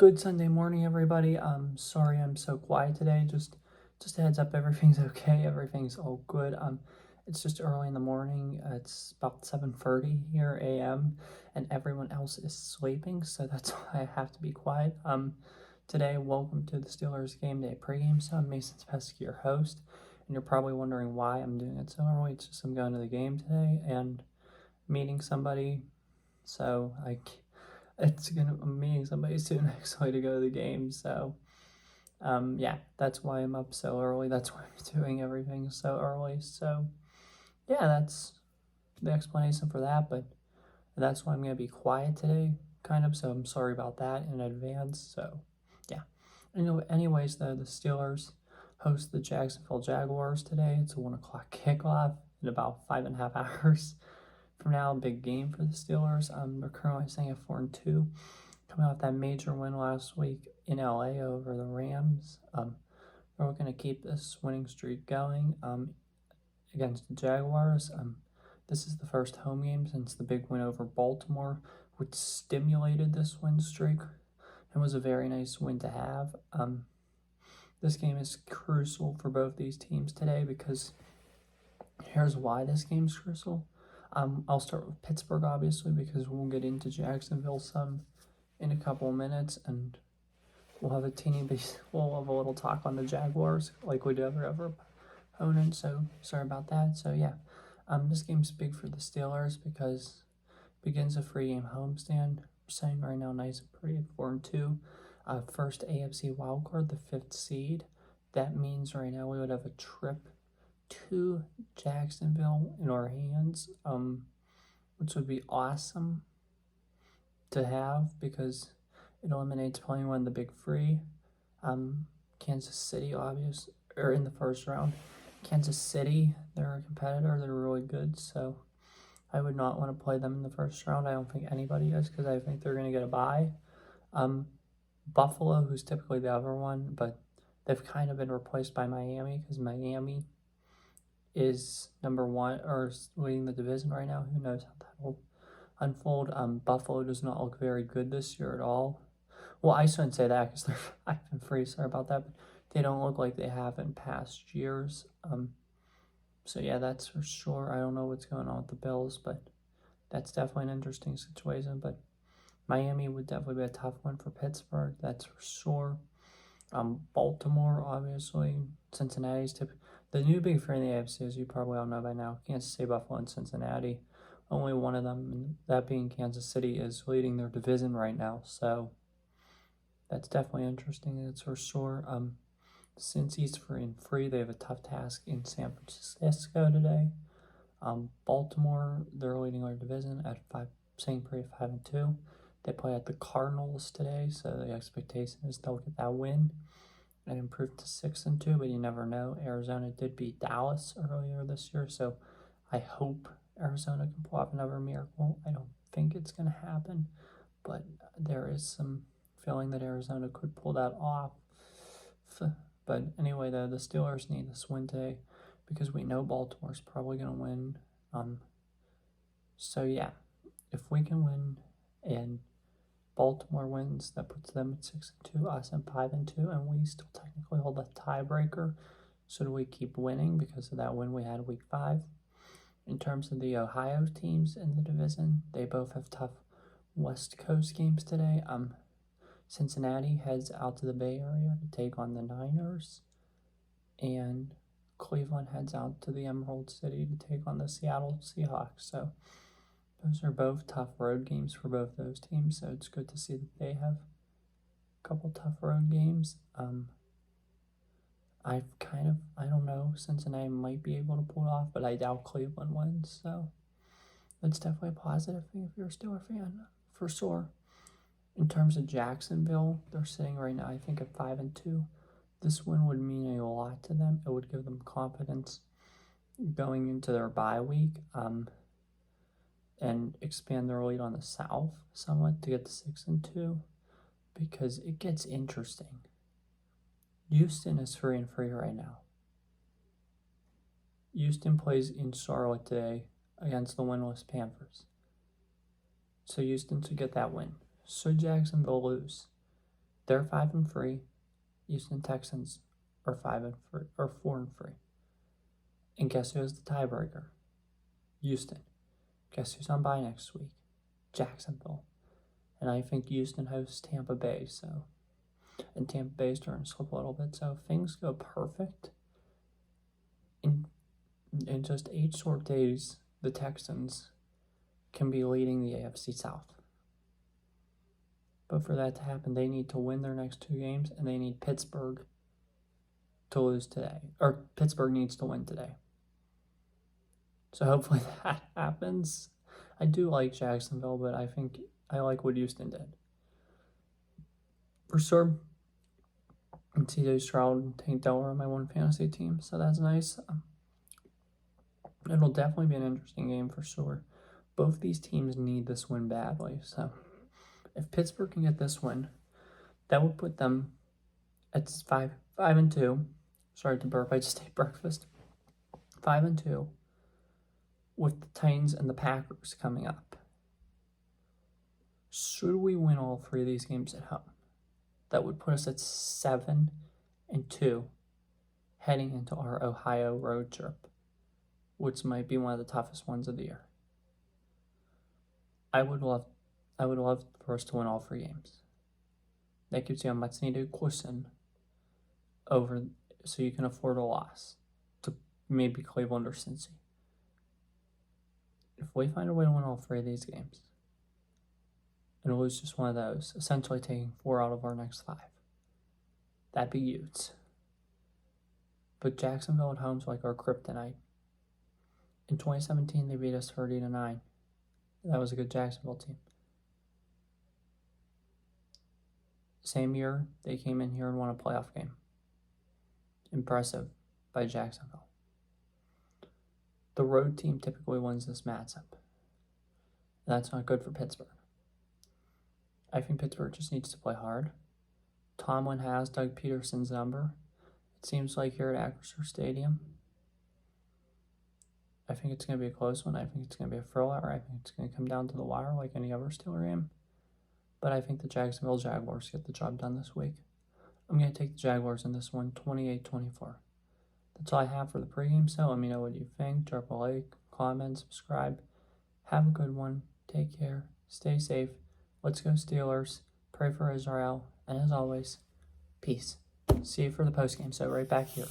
Good Sunday morning, everybody. Sorry I'm so quiet today. Just a heads up, everything's okay. Everything's all good. It's just early in the morning. It's about 7:30 here a.m. and everyone else is sleeping, so that's why I have to be quiet. Today, welcome to the Steelers Game Day pregame. So I'm Mason Spesky, your host, and you're probably wondering why I'm doing it so early. It's just I'm going to the game today and meeting somebody. So I'm meeting somebody soon actually to go to the game. So yeah, that's why I'm up so early. That's why I'm doing everything so early. So yeah, that's the explanation for that. But that's why I'm gonna be quiet today, kind of. So I'm sorry about that in advance. So yeah. Anyways, though, the Steelers host the Jacksonville Jaguars today. It's a 1 o'clock kickoff in about 5.5 hours from now. A big game for the Steelers. They're currently sitting at 4-2, coming off that major win last week in LA over the Rams. They're looking to keep this winning streak going against the Jaguars. This is the first home game since the big win over Baltimore, which stimulated this win streak and was a very nice win to have. This game is crucial for both these teams today because here's why this game's crucial. I'll start with Pittsburgh, obviously, because we'll get into Jacksonville some in a couple of minutes, and we'll have we'll have a little talk on the Jaguars like we do every other opponent. So sorry about that. So yeah, this game's big for the Steelers because it begins a free game homestand. We're sitting right now nice and pretty at 4-2. First AFC wildcard, the 5th seed. That means right now we would have a trip to Jacksonville in our hands, which would be awesome to have because it eliminates playing one of the big three. Kansas City, or in the first round. Kansas City, they're a competitor. They're really good, so I would not want to play them in the first round. I don't think anybody is because I think they're going to get a bye. Buffalo, who's typically the other one, but they've kind of been replaced by Miami because Miami is number one or leading the division right now. Who knows how that will unfold? Buffalo does not look very good this year at all. Well, I shouldn't say that because I've been free. Sorry about that, but they don't look like they have in past years. So yeah, that's for sure. I don't know what's going on with the Bills, but that's definitely an interesting situation. But Miami would definitely be a tough one for Pittsburgh. That's for sure. Baltimore, obviously. Cincinnati's the new big three in the AFC, as you probably all know by now. Kansas City, Buffalo, and Cincinnati. Only one of them, that being Kansas City, is leading their division right now. So that's definitely interesting. That's for sure. Since he's 3-3, they have a tough task in San Francisco today. Baltimore, they're leading our division at 5-2. They play at the Cardinals today, so the expectation is they'll get that win and improve to 6-2. But you never know. Arizona did beat Dallas earlier this year, so I hope Arizona can pull off another miracle. I don't think it's going to happen, but there is some feeling that Arizona could pull that off. But anyway, though, the Steelers need this win today because we know Baltimore's probably going to win. So yeah, if we can win and Baltimore wins, that puts them at 6-2, us at 5-2, and we still technically hold the tiebreaker. So do we keep winning because of that win we had week 5? In terms of the Ohio teams in the division, they both have tough West Coast games today. Cincinnati heads out to the Bay Area to take on the Niners, and Cleveland heads out to the Emerald City to take on the Seattle Seahawks. So those are both tough road games for both those teams, so it's good to see that they have a couple tough road games. I don't know, Cincinnati might be able to pull it off, but I doubt Cleveland wins, so that's definitely a positive thing if you're a Steelers fan, for sure. In terms of Jacksonville, they're sitting right now, I think, at 5-2. This win would mean a lot to them. It would give them confidence going into their bye week, and expand their lead on the South somewhat to get to 6-2, because it gets interesting. Houston is 3-3 right now. Houston plays in Charlotte today against the winless Panthers. So Houston should get that win. Should Jacksonville lose, They're 5-3. Houston Texans are 5-3 or 4-3. And guess who has the tiebreaker? Houston. Guess who's on bye next week? Jacksonville. And I think Houston hosts Tampa Bay, so. And Tampa Bay is starting to slip a little bit, so if things go perfect, in just 8 short days, the Texans can be leading the AFC South. But for that to happen, they need to win their next 2 games, and they need Pittsburgh to lose today. Or Pittsburgh needs to win today. So hopefully that happens. I do like Jacksonville, but I think I like what Houston did. For sure. And CJ Stroud and Tank Dell are on my one fantasy team, so that's nice. It'll definitely be an interesting game for sure. Both these teams need this win badly, so if Pittsburgh can get this win, that would put them at 5-2. Sorry to burp, I just ate breakfast. 5-2 with the Titans and the Packers coming up. Should we win all 3 of these games at home, that would put us at 7-2 heading into our Ohio road trip, which might be one of the toughest ones of the year. I would love for us to win all 3 games. That gives you a much needed cushion over, so you can afford a loss to maybe Cleveland or Cincy. If we find a way to win all 3 of these games and lose just one of those, essentially taking 4 out of our next 5, that'd be huge. But Jacksonville at home's like our kryptonite. In 2017, they beat us 30-9. That was a good Jacksonville team. Same year, they came in here and won a playoff game. Impressive by Jacksonville. The road team typically wins this matchup. That's not good for Pittsburgh. I think Pittsburgh just needs to play hard. Tomlin has Doug Peterson's number. It seems like here at Acrisure Stadium. I think it's going to be a close one. I think it's going to be a thriller. I think it's going to come down to the wire like any other Steeler game. But I think the Jacksonville Jaguars get the job done this week. I'm going to take the Jaguars in this one, 28-24. That's all I have for the pregame, so let me know what you think. Drop a like, comment, subscribe. Have a good one. Take care. Stay safe. Let's go Steelers. Pray for Israel. And as always, peace. See you for the postgame, so right back here.